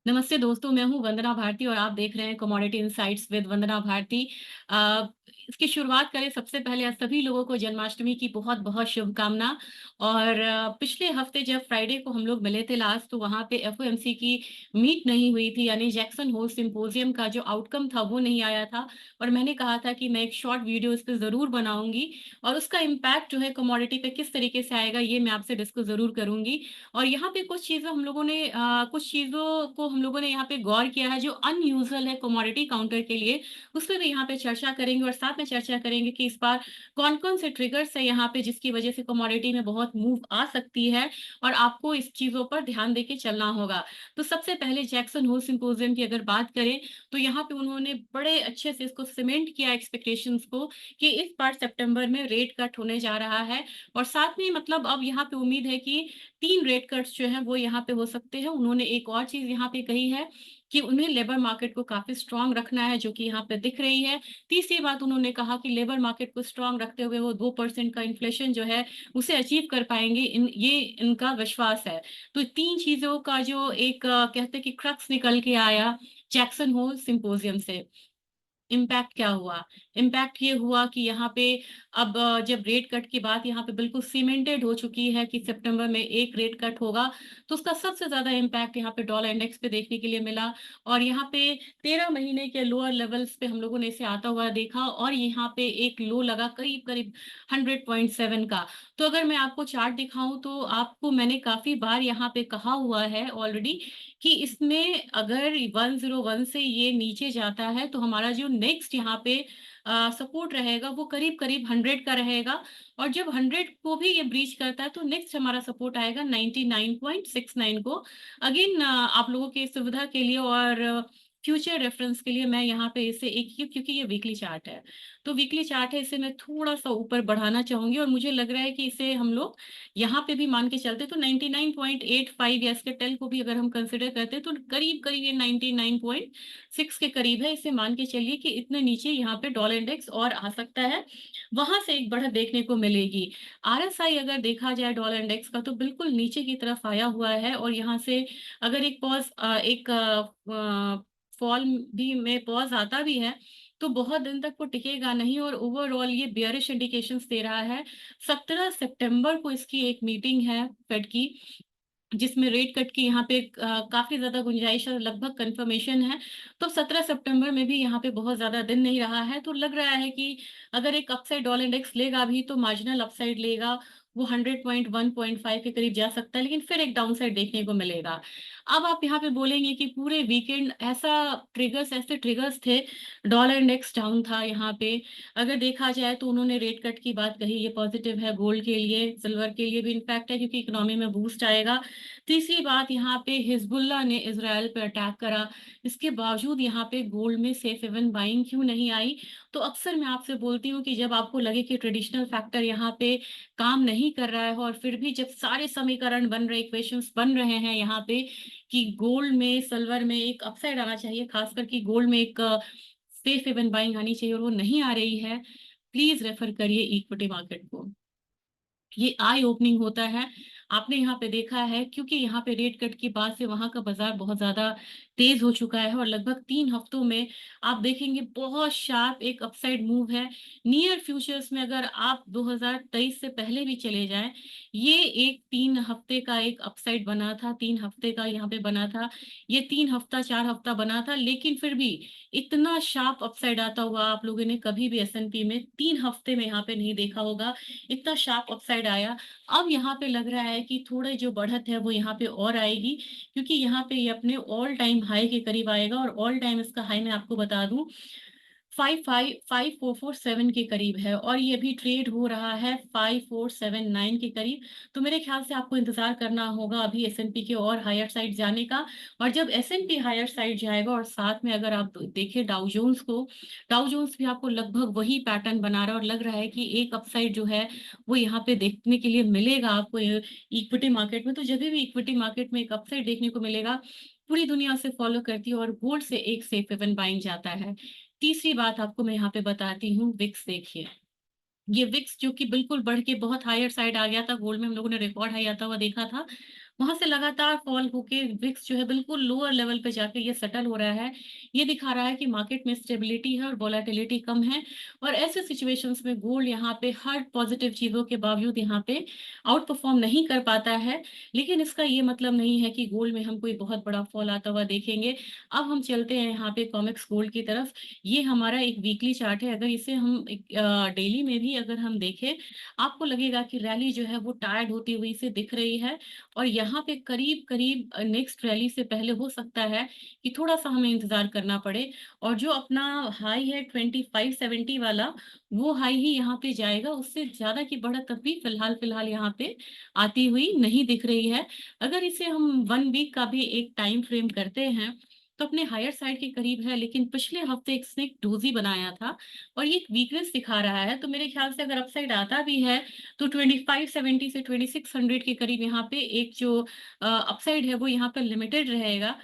नमस्ते दोस्तों, मैं हूँ वंदना भारती और आप देख रहे हैं कमोडिटी इनसाइट्स विद वंदना भारती। अ, इसकी शुरुआत करें सबसे पहले आज सभी लोगों को जन्माष्टमी की बहुत-बहुत शुभकामना। और पिछले हफ्ते जब फ्राइडे को हम लोग मिले थे लास्ट, तो वहाँ पे एफओएमसी की मीट नहीं हुई थी, यानी जैक्सन होल सिम्पोजियम का जो आउटकम था वो नहीं आया था। और मैंने कहा था कि मैं एक शॉर्ट वीडियो इस पे ज़रूर बनाऊँगी और उसका इम्पैक्ट जो है कमोडिटी पे किस तरीके से आएगा ये मैं आपसे डिस्कस ज़रूर करूँगी। और यहाँ पे कुछ चीज़ों को हम लोगों ने यहाँ पे गौर किया है जो अनयूजुअल है कमोडिटी काउंटर के लिए, उस पे भी यहाँ पे चर्चा करेंगे और साथ में चर्चा करेंगे कि इस बार कौन-कौन से ट्रिगर्स है यहाँ पे जिसकी वजह से कमोडिटी में बहुत मूव आ सकती है और आपको इस चीज़ों पर ध्यान देके चलना होगा। तो सबसे पहले जैक्सन होल सिम्पोजियम की अगर बात करें, तो यहाँ पे उन्होंने बड़े अच्छे से इसको सीमेंट किया एक्सपेक्टेशंस को कि इस बार सितंबर में रेट कट होने जा रहा है। और साथ में मतलब अब यहाँ पे उम्मीद है कि 3 रेट कट्स जो हैं वो यहाँ पे हो सकते हैं। उन्होंने एक और चीज़ यहाँ पे कही है कि उन्हें लेबर मार्केट को काफ़ी स्ट्रॉन्ग रखना है, जो कि यहाँ पे दिख रही है। तीसरी बात उन्होंने कहा कि लेबर मार्केट को स्ट्रॉन्ग रखते हुए वो 2% का इन्फ्लेशन जो है उसे अचीव कर पाएँगे, ये इनका विश्वास है। तो 3 चीज़ों का जो एक कहते हैं कि क्रक्स निकल के आया जैक्सन होल सिम्पोजियम से। इम्पैक्ट क्या हुआ? इम्पैक्ट ये हुआ कि यहाँ पे अब जब रेट कट की बात यहाँ पे बिल्कुल सीमेंटेड हो चुकी है कि सितंबर में एक रेट कट होगा, तो उसका सबसे ज़्यादा इम्पैक्ट यहाँ पे डॉलर इंडेक्स पे देखने के लिए मिला। और यहाँ पे 13 महीने के लोअर लेवल्स पे हम लोगों ने इसे आता हुआ देखा और यहाँ पे एक लो लगा करीब-करीब 100.7 का। तो अगर मैं आपको चार्ट दिखाऊँ तो आपको मैंने काफ़ी बार यहाँ पे कहा हुआ है ऑलरेडी कि इसमें अगर 101 से ये नीचे जाता है तो हमारा जो नेक्स्ट यहाँ पे सपोर्ट रहेगा वो करीब-करीब 100 का रहेगा। और जब 100 को भी ये ब्रीच करता है तो नेक्स्ट हमारा सपोर्ट आएगा 99.69 को। अगेन आप लोगों की सुविधा के लिए और फ्यूचर रेफरेंस के लिए मैं यहाँ पे इसे एक क्योंकि ये वीकली चार्ट है, तो वीकली चार्ट है, इसे मैं थोड़ा-सा ऊपर बढ़ाना चाहूँगी और मुझे लग रहा है कि इसे हम लोग यहाँ पे भी मान के चलते तो 99.85 या इसके टेल को भी अगर हम कंसीडर करते हैं तो करीब-करीब ये 99.6 के करीब है। इसे मान के चलिए कि इतने नीचे यहाँ पे डॉलर इंडेक्स और आ सकता है, वहाँ से एक बढ़त देखने को मिलेगी। आरएसआई अगर देखा जाए डॉलर इंडेक्स का तो बिल्कुल नीचे की तरफ आया हुआ है और यहाँ से अगर एक फॉल भी में पॉज़ आता भी है, तो बहुत दिन तक वो टिकेगा नहीं और ओवरऑल ये बेयरिश इंडिकेशंस दे रहा है। 17 सितंबर को इसकी एक मीटिंग है फेड की, जिसमें रेट कट की यहाँ पे काफ़ी ज़्यादा गुंजाइश है, लगभग कन्फर्मेशन है। तो 17 सितंबर में भी यहाँ पे बहुत ज़्यादा दिन नहीं रहा है, तो लग रहा है कि अगर एक अपसाइड डॉलर इंडेक्स लेगा भी तो मार्जिनल अपसाइड लेगा, वो 100.1.5 के करीब जा सकता है, लेकिन फिर एक डाउनसाइड देखने को मिलेगा। अब आप यहाँ पे बोलेंगे कि पूरे वीकेंड ऐसे ट्रिगर्स थे, डॉलर इंडेक्स डाउन था यहाँ पे। अगर देखा जाए तो उन्होंने रेट कट की बात कही, ये पॉजिटिव है गोल्ड के लिए, सिल्वर के लिए भी इम्पैक्ट है क्योंकि इकोनॉमी में बूस्ट आएगा। तीसरी बात यहाँ पे हिज़्बुल्लाह ने इज़राइल पे अटैक करा, इसके बावजूद यहाँ पे गोल्ड में सेफ हेवन बाइंग क्यों नहीं आई? तो अक्सर मैं आपसे बोलती हूँ कि जब आपको लगे कि ट्रेडिशनल फैक्टर यहाँ पे काम नहीं कर रहा है और फिर भी जब सारे समीकरण बन रहे, इक्वेशंस बन रहे हैं यहाँ पे कि गोल्ड में, सिल्वर में एक अपसाइड आना चाहिए, खासकर कि गोल्ड में एक सेफ हेवन बाइंग आनी चाहिए और वो नहीं आ रही है, प्लीज़ रेफर करिए इक्विटी मार्केट को। ये आई ओपनिंग होता है। आपने यहाँ पे देखा है क्योंकि यहाँ पे रेट कट की बाद से वहाँ का बाज़ार बहुत ज़्यादा तेज़ हो चुका है और लगभग 3 हफ्तों में आप देखेंगे बहुत शार्प एक अपसाइड मूव है। नियर फ्यूचर्स में अगर आप 2023 से पहले भी चले जाएँ, ये एक 3 हफ्ते का एक अपसाइड बना था, 3 हफ्ते का यहाँ पे बना था। ये 3 हफ्ता, 4 हफ्ता बना था, लेकिन फिर भी इतना शार्प अपसाइड आता हुआ आप लोगों ने कभी भी एस&पी में 3 हफ्ते में यहाँ पे नहीं देखा होगा। इतना शार्प अपसाइड आया। अब यहाँ पे लग रहा है कि थोड़े जो बढ़त है वो यहाँ पे और आएगी क्योंकि यहाँ पे ये अपने ऑल टाइम हाई के करीब आएगा और ऑल टाइम इसका हाई मैं आपको बता दूँ 5447 के करीब है और ये अभी ट्रेड हो रहा है 5479 के करीब। तो मेरे ख्याल से आपको इंतज़ार करना होगा अभी एस&पी के और हायर साइड जाने का। और जब एस&पी हायर साइड जाएगा और साथ में अगर आप देखें डाउ जोन्स को, डाउ जोन्स भी आपको लगभग वही पैटर्न बना रहा है और लग रहा है कि एक अपसाइड जो है वो यहाँ पे देखने के लिए मिलेगा आपको इक्विटी मार्केट में। तो जब भी इक्विटी मार्केट में एक अपसाइड देखने को मिलेगा, पूरी दुनिया उसे फॉलो करती है और गोल्ड से एक सेफ हेवन बाइंग जाता है। तीसरी बात आपको मैं यहाँ पे बताती हूँ, विक्स देखिए। ये विक्स जो कि बिल्कुल बढ़ के बहुत हायर साइड आ गया था, गोल्ड में हम लोगों ने रिकॉर्ड हाई आता हुआ देखा था। वहां से लगातार फॉल होके विक्स जो है बिल्कुल लोअर लेवल पे जाके ये सेटल हो रहा है। ये दिखा रहा है कि मार्केट में स्टेबिलिटी है और वोलेटिलिटी कम है। और ऐसे सिचुएशंस में गोल्ड यहाँ पे हर पॉजिटिव चीजों के बावजूद यहाँ पे आउट परफॉर्म नहीं कर पाता है। लेकिन इसका ये मतलब नहीं है कि गोल्ड में हम कोई बहुत बड़ा फॉल आता हुआ देखेंगे। अब हम चलते हैं यहाँ पे कॉमेक्स गोल्ड की तरफ। ये हमारा एक वीकली चार्ट है। अगर इसे हम डेली में भी अगर हम देखें, आपको लगेगा कि रैली जो है वो टायर्ड होती हुई से दिख रही है। और यहाँ पे करीब करीब नेक्स्ट रैली से पहले हो सकता है कि थोड़ा सा हमें इंतजार करना पड़े। और जो अपना हाई है 2570 वाला, वो हाई ही यहाँ पे जाएगा। उससे ज्यादा की बढ़त अभी फिलहाल फिलहाल यहाँ पे आती हुई नहीं दिख रही है। अगर इसे हम 1 वीक का भी एक टाइम फ्रेम करते हैं तो अपने हायर साइड के करीब है। लेकिन पिछले हफ्ते एक स्नेक डोजी बनाया था और ये एक वीकनेस दिखा रहा है। तो मेरे ख्याल से अगर अपसाइड आता भी है तो 2570 से 2600 के करीब यहाँ पे एक जो अपसाइड है वो यहाँ पे लिमिटेड रहेगा।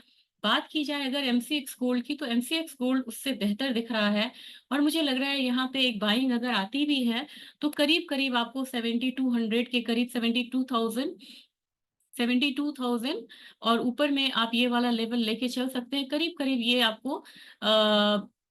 बात की जाए अगर एमसीएक्स गोल्ड की, तो एमसीएक्स गोल्ड उससे बेहतर दिख रहा है। और मुझे लग रहा है यहाँ पे एक बाइंग अगर आती भी है तो करीब करीब आपको 7200 के करीब, 72,000 और ऊपर में आप ये वाला लेवल लेके चल सकते हैं। करीब करीब ये आपको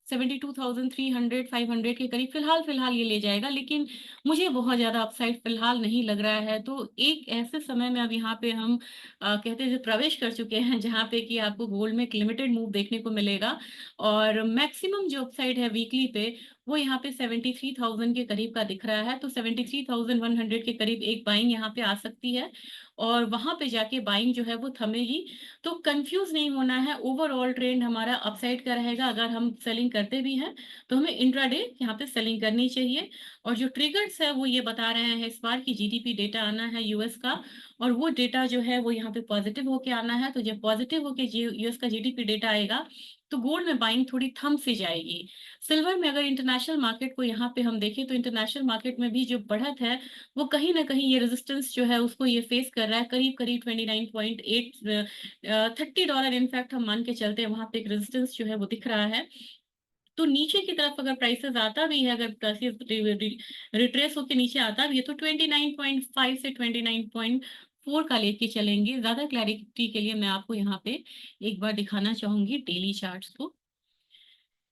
72,300 500 के करीब फिलहाल फिलहाल ये ले जाएगा। लेकिन मुझे बहुत ज्यादा अपसाइड फिलहाल नहीं लग रहा है। तो एक ऐसे समय में अब यहाँ पे हम कहते हैं प्रवेश कर चुके हैं जहाँ पे कि आपको गोल्ड में एक लिमिटेड मूव देखने को मिलेगा। और मैक्सिमम जो अपसाइड है वीकली पे वो यहाँ पे 73,000 के करीब का दिख रहा है। तो 73,100 के करीब एक बाइंग यहाँ पे आ सकती है और वहां पे जाके बाइंग जो है वो थमेगी। तो कंफ्यूज नहीं होना है, ओवरऑल ट्रेंड हमारा अपसाइड का रहेगा। अगर हम सेलिंग करते भी हैं तो हमें इंट्राडे यहाँ पे सेलिंग करनी चाहिए। और जो ट्रिगर्स है वो ये बता रहे हैं इस बार की जीडीपी डेटा आना है यूएस का। और वो डेटा जो है वो यहाँ पे पॉजिटिव होके आना है। तो जब पॉजिटिव होके यूएस का जीडीपी डेटा आएगा तो गोल्ड में बाइंग थोड़ी थम सी जाएगी। सिल्वर में अगर इंटरनेशनल मार्केट को यहाँ पे हम देखें तो इंटरनेशनल मार्केट में भी जो बढ़त है वो कहीं ना कहीं ये रेजिस्टेंस जो है उसको ये फेस कर रहा है। करीब करीब 29.8 $30 इनफैक्ट हम मान के चलते हैं, वहां पे एक रेजिस्टेंस जो है वो दिख रहा है। तो नीचे की तरफ अगर प्राइसेस आता भी है, अगर प्राइसेस रिट्रेस होकर नीचे आता भी है तो 29.5 से 29.4 का लेके चलेंगे। ज्यादा क्लैरिटी के लिए मैं आपको यहाँ पे एक बार दिखाना चाहूंगी डेली चार्ट्स को।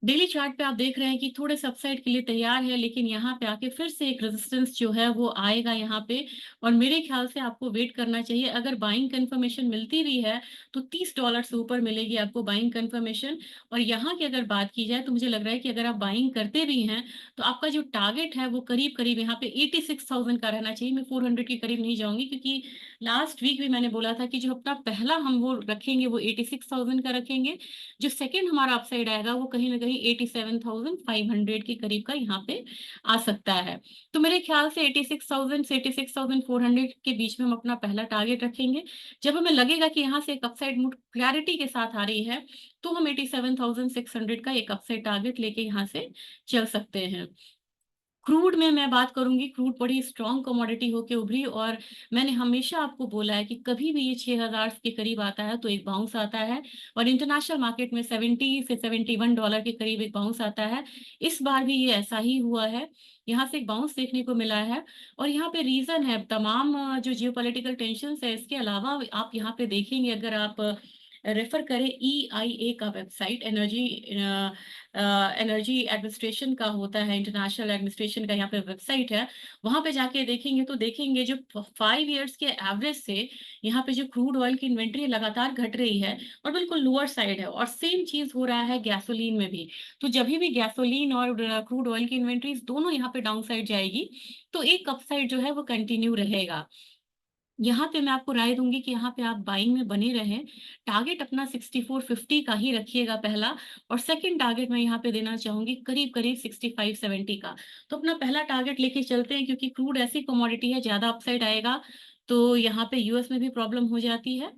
डेली चार्ट पे आप देख रहे हैं कि थोड़े सबसाइड के लिए तैयार है, लेकिन यहाँ पे आके फिर से एक रेजिस्टेंस जो है वो आएगा यहाँ पे। और मेरे ख्याल से आपको वेट करना चाहिए। अगर बाइंग कंफर्मेशन मिलती भी है तो $30 से ऊपर मिलेगी आपको बाइंग कंफर्मेशन। और यहाँ की अगर बात की जाए तो मुझे लग रहा है कि अगर आप बाइंग करते भी हैं तो आपका जो टारगेट है वो करीब करीब यहाँ पे 86,000 का रहना चाहिए। मैं 400 के करीब नहीं जाऊंगी, क्योंकि लास्ट वीक भी मैंने बोला था कि जो अपना पहला हम वो रखेंगे वो 86,000 का रखेंगे। जो सेकंड हमारा अपसाइड आएगा वो कहीं ना कहीं 87,500 के करीब का यहाँ पे आ सकता है। तो मेरे ख्याल से 86,000 से 86,400 के बीच में हम अपना पहला टारगेट रखेंगे। जब हमें लगेगा कि यहाँ से एक अपसाइड मूव क्लैरिटी के साथ आ रही है तो हम 87,600 का एक अपसाइड टारगेट लेके यहाँ से चल सकते हैं। क्रूड में मैं बात करूंगी, क्रूड बड़ी स्ट्रांग कमोडिटी होके उभरी। और मैंने हमेशा आपको बोला है कि कभी भी ये 6,000 के करीब आता है तो एक बाउंस आता है। और इंटरनेशनल मार्केट में 70 से $71 के करीब एक बाउंस आता है। इस बार भी ये ऐसा ही हुआ है, यहाँ से एक बाउंस देखने को मिला है। और यहाँ पे रीजन है तमाम जो जियोपॉलिटिकल टेंशन है। इसके अलावा आप यहाँ पे देखेंगे, अगर आप रेफर करें EIA का वेबसाइट, एनर्जी एडमिनिस्ट्रेशन का होता है, इंटरनेशनल एडमिनिस्ट्रेशन का यहाँ पे वेबसाइट है। वहां पे जाके देखेंगे तो देखेंगे जो 5 इयर्स के एवरेज से यहाँ पे जो क्रूड ऑयल की इन्वेंट्री लगातार घट रही है और बिल्कुल लोअर साइड है। और सेम चीज हो रहा है गैसोलीन में भी। तो जब भी गैसोलीन और क्रूड ऑयल की इन्वेंट्रीज दोनों यहाँ पे डाउन साइड जाएगी तो एक अपसाइड जो है वो कंटिन्यू रहेगा। यहाँ पे मैं आपको राय दूंगी कि यहाँ पे आप बाइंग में बने रहें। टारगेट अपना 6450 का ही रखिएगा पहला। और सेकंड टारगेट मैं यहाँ पे देना चाहूंगी करीब करीब 6570 का। तो अपना पहला टारगेट लेके चलते हैं, क्योंकि क्रूड ऐसी कमोडिटी है ज्यादा अपसाइड आएगा तो यहाँ पे यूएस में भी प्रॉब्लम हो जाती है।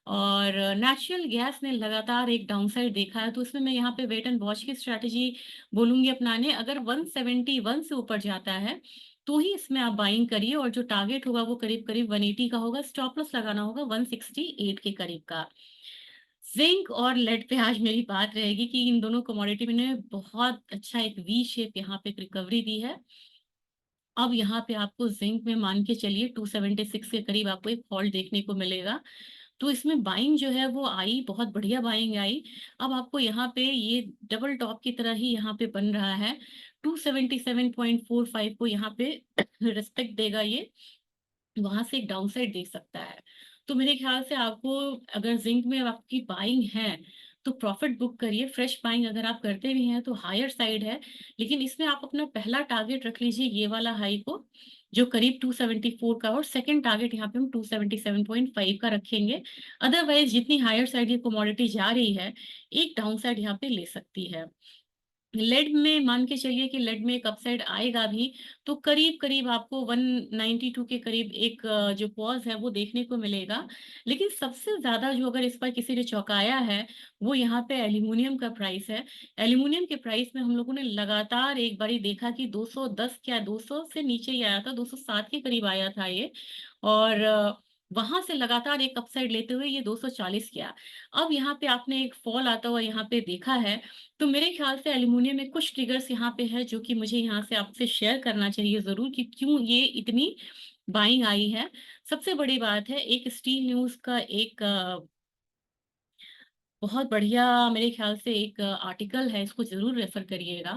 और नेचुरल गैस ने लगातार एक डाउनसाइड देखा है तो इसमें मैं यहाँ पे वेट एंड वॉच की स्ट्रैटेजी बोलूंगी अपनाने। अगर 171 से ऊपर जाता है तो ही इसमें आप बाइंग करिए। और जो टारगेट होगा वो करीब करीब 180 का होगा। स्टॉप लॉस लगाना होगा 168 के करीब का। जिंक और लेड पे आज मेरी बात रहेगी कि इन दोनों कमोडिटी में बहुत अच्छा एक वी शेप यहाँ पे रिकवरी दी है। अब यहाँ पे आपको जिंक में मान के चलिए 276 के करीब आपको एक फॉल देखने को मिलेगा। तो इसमें बाइंग जो है वो आई, बहुत बढ़िया बाइंग आई। अब आपको यहाँ पे ये डबल टॉप की तरह ही यहाँ पे बन रहा है। 277.45 को यहाँ पे रिस्पेक्ट देगा ये, वहां से एक डाउनसाइड देख सकता है। तो मेरे ख्याल से आपको, अगर जिंक में आपकी बाइंग है तो प्रॉफिट बुक करिए। फ्रेश बाइंग अगर आप करते भी हैं तो हायर साइड है, लेकिन इसमें आप अपना पहला टारगेट रख लीजिए ये वाला हाई को, जो करीब 274 का, और सेकंड टारगेट यहाँ पे हम 277.5 का रखेंगे। अदरवाइज जितनी हायर साइड ये कमोडिटी जा रही है, एक डाउन साइड यहाँ पे ले सकती है। लेड में मान के चलिए कि लेड में एक अपसाइड आएगा भी, तो करीब करीब आपको 192 के करीब एक जो पॉज है वो देखने को मिलेगा। लेकिन सबसे ज्यादा जो अगर इस पर किसी ने चौंकाया है, वो यहाँ पे एल्यूमिनियम का प्राइस है। एल्यूमिनियम के प्राइस में हम लोगों ने लगातार एक बारी देखा कि 210, क्या 200 से नीचे ही आया था, 207 के करीब आया था ये, और वहां से लगातार एक अपसाइड लेते हुए ये 240 किया। अब यहाँ पे आपने एक फॉल आता हुआ यहाँ पे देखा है। तो मेरे ख्याल से एल्यूमिनियम में कुछ ट्रिगर्स यहाँ पे है जो कि मुझे यहाँ से आपसे शेयर करना चाहिए जरूर, कि क्यों ये इतनी बाइंग आई है। सबसे बड़ी बात है, एक स्टील न्यूज का एक बहुत बढ़िया मेरे ख्याल से एक आर्टिकल है, इसको जरूर रेफर करिएगा।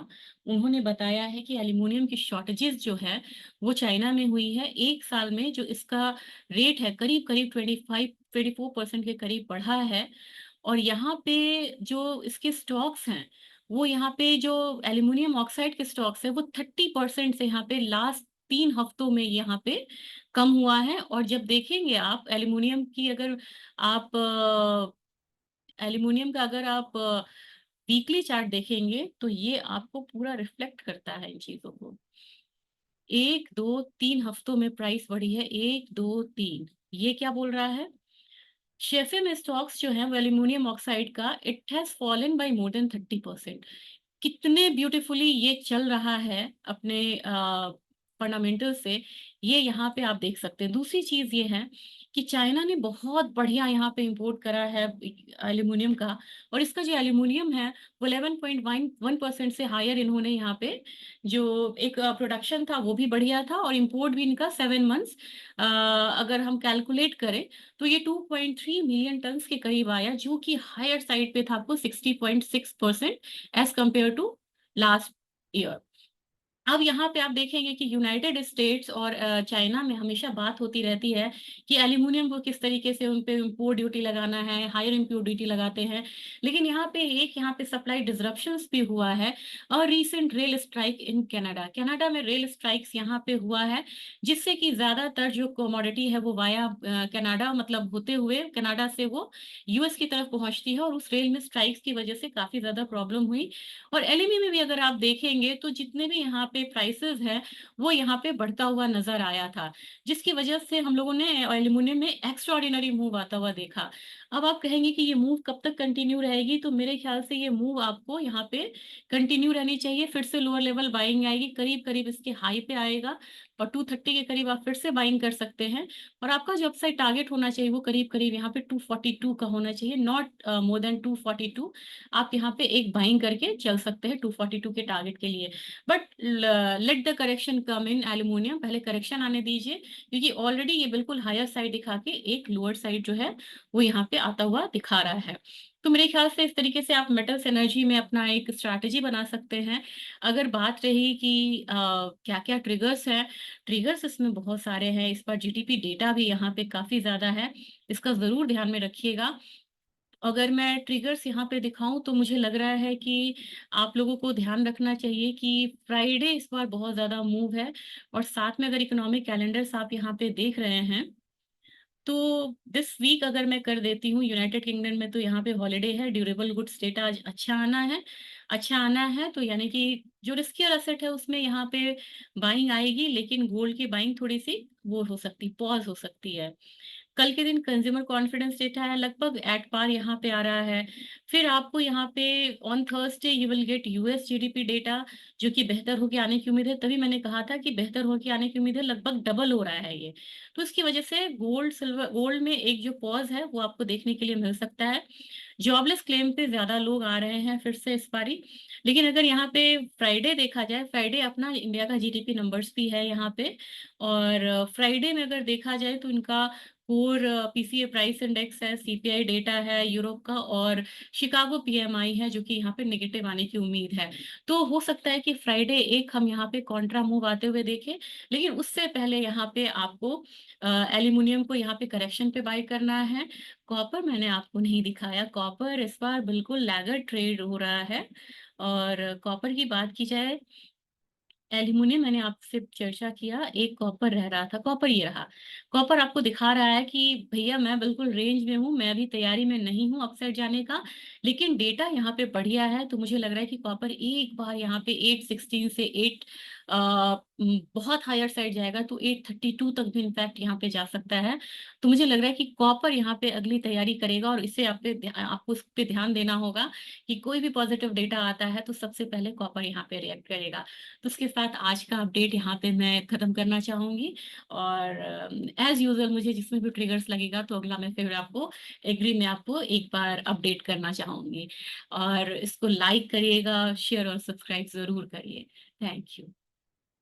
उन्होंने बताया है कि एल्यूमिनियम की शॉर्टेजेस जो है वो चाइना में हुई है। एक साल में जो इसका रेट है करीब करीब 24% के करीब बढ़ा है। और यहाँ पे जो इसके स्टॉक्स हैं, वो यहाँ पे जो एल्यूमिनियम ऑक्साइड के स्टॉक्स है वो 30% से यहाँ पे लास्ट 3 हफ्तों में यहाँ पे कम हुआ है। और जब देखेंगे आप एल्यूमिनियम की, अगर आप एल्यूमिनियम का अगर आप वीकली चार्ट देखेंगे तो ये आपको पूरा रिफ्लेक्ट करता है इन चीजों को। 1 2 3 हफ्तों में प्राइस बढ़ी है, 1 2 3। ये क्या बोल रहा है? शेफे में स्टॉक्स जो है वो एल्यूमिनियम ऑक्साइड का, it has fallen bye more than 30%। कितने ब्यूटीफुली ये चल रहा है अपने फंडामेंटल से, ये यहाँ पे आप देख सकते हैं। दूसरी चीज ये है कि चाइना ने बहुत बढ़िया यहाँ पे इंपोर्ट करा है एल्यूमिनियम का, और इसका जो एल्यूमिनियम है वो 11.1% से हायर इन्होंने यहाँ पे जो एक प्रोडक्शन था वो भी बढ़िया था, और इंपोर्ट भी इनका 7 मंथ्स अगर हम कैलकुलेट करें तो ये 2.3 मिलियन टन के करीब आया, जो कि हायर साइड पे था आपको 60.6% as compared to last year. अब यहाँ पे आप देखेंगे कि यूनाइटेड स्टेट्स और चाइना में हमेशा बात होती रहती है कि एल्यूमिनियम को किस तरीके से उन पे इम्पोर्ट ड्यूटी लगाना है, हायर इम्पोर्ट ड्यूटी लगाते हैं। लेकिन यहाँ पे सप्लाई डिसरप्शंस भी हुआ है। और recent rail strike in Canada, Canada में रेल स्ट्राइक्स यहाँ पे हुआ है, जिससे कि ज्यादातर जो कमोडिटी है वो वाया कनाडा, मतलब होते हुए कनाडा से वो यूएस की तरफ पहुंचती है, और उस रेल में स्ट्राइक्स की वजह से काफी ज्यादा प्रॉब्लम हुई। और एलईमी में भी अगर आप देखेंगे तो जितने भी यहाँ पे प्राइसेस हैं वो यहाँ पे बढ़ता हुआ नजर आया था, जिसकी वजह से हम लोगों ने एल्यूमिनियम में एक्स्ट्रा ऑर्डिनरी मूव आता हुआ देखा। अब आप कहेंगे कि ये मूव कब तक कंटिन्यू रहेगी, तो मेरे ख्याल से ये मूव आपको यहाँ पे कंटिन्यू रहनी चाहिए। फिर से लोअर लेवल बाइंग आएगी, करीब करीब इसके हाई पे आएगा, और 230 के करीब आप फिर से बाइंग कर सकते हैं। और आपका जो अपसाइड टारगेट होना चाहिए वो करीब करीब यहाँ पे 242 का होना चाहिए, नॉट मोर देन 242। आप यहाँ पे एक बाइंग करके चल सकते हैं 242 के टारगेट के लिए। But let the correction come in aluminium, पहले करेक्शन आने दीजिए, क्योंकि ऑलरेडी ये बिल्कुल हायर साइड दिखा के एक लोअर साइड जो है वो यहाँ पे आता हुआ दिखा रहा है। तो मेरे ख्याल से इस तरीके से आप मेटल्स एनर्जी में अपना एक स्ट्रैटेजी बना सकते हैं। अगर बात रही कि क्या क्या ट्रिगर्स हैं, ट्रिगर्स इसमें बहुत सारे हैं। इस पर जीडीपी डेटा भी यहाँ पे काफी ज्यादा है, इसका जरूर ध्यान में रखिएगा। अगर मैं ट्रिगर्स यहाँ पे दिखाऊं तो मुझे लग रहा है कि आप लोगों को ध्यान रखना चाहिए कि फ्राइडे इस बार बहुत ज्यादा मूव है। और साथ में अगर इकोनॉमिक कैलेंडर्स आप यहाँ पे देख रहे हैं तो दिस वीक अगर मैं कर देती हूँ यूनाइटेड किंगडम में, तो यहाँ पे हॉलिडे है, ड्यूरेबल गुड्स डेटा आज अच्छा आना है। अच्छा आना है तो यानी कि जो रिस्कियर एसेट है उसमें यहाँ पे बाइंग आएगी, लेकिन गोल्ड की बाइंग थोड़ी सी वो हो सकती, पॉज हो सकती है। कल के दिन कंज्यूमर कॉन्फिडेंस डेटा है, लगभग एट पार यहाँ पे आ रहा है। फिर आपको यहाँ पे on Thursday you will get US GDP data, जो कि बेहतर होके आने की उम्मीद है। तभी मैंने कहा था कि बेहतर होके आने की उम्मीद है, लगभग डबल हो रहा है ये। तो इसकी वजह से गोल्ड में एक जो पॉज है वो आपको देखने के लिए मिल सकता है। जॉबलेस क्लेम पे ज़्यादा लोग आ रहे हैं फिर से इस बारी। लेकिन अगर यहाँ पे फ्राइडे देखा जाए, फ्राइडे अपना इंडिया का जीडीपी नंबर्स भी है यहाँ पे, और फ्राइडे में अगर देखा जाए तो इनका कोर पीसीए प्राइस इंडेक्स है, सीपीआई डेटा है यूरोप का, और शिकागो पीएमआई है जो कि यहाँ पे नेगेटिव आने की उम्मीद है। तो हो सकता है कि फ्राइडे एक हम यहाँ पे कॉन्ट्रा मूव आते हुए देखें, लेकिन उससे पहले यहाँ पे आपको एल्यूमिनियम को यहाँ पे करेक्शन पे बाय करना है। कॉपर मैंने आपको नहीं दिखाया, कॉपर इस बार बिल्कुल लैगर्ड ट्रेड हो रहा है। और कॉपर की बात की जाए, एल्यूमिनियम मैंने आपसे चर्चा किया, एक कॉपर रह रहा था, कॉपर ये रहा। कॉपर आपको दिखा रहा है कि भैया मैं बिल्कुल रेंज में हूँ, मैं अभी तैयारी में नहीं हूँ अपसाइड जाने का, लेकिन डेटा यहाँ पे बढ़िया है, तो मुझे लग रहा है कि कॉपर एक बार यहाँ पे 816 से 8 बहुत हायर साइड जाएगा तो 832 तक भी इनफैक्ट यहाँ पे जा सकता है। तो मुझे लग रहा है कि कॉपर यहाँ पे अगली तैयारी करेगा, और इससे आपको उस पे ध्यान देना होगा कि कोई भी पॉजिटिव डेटा आता है तो सबसे पहले कॉपर यहाँ पे रिएक्ट करेगा। तो उसके साथ आज का अपडेट यहाँ पे मैं खत्म करना चाहूंगी, और एज यूजुअल मुझे जिसमें भी ट्रिगर्स लगेगा तो अगला मैं फिर आपको एग्री में आपको एक बार अपडेट करना चाहूंगी। और इसको लाइक करिएगा, शेयर और सब्सक्राइब जरूर करिए। Thank you.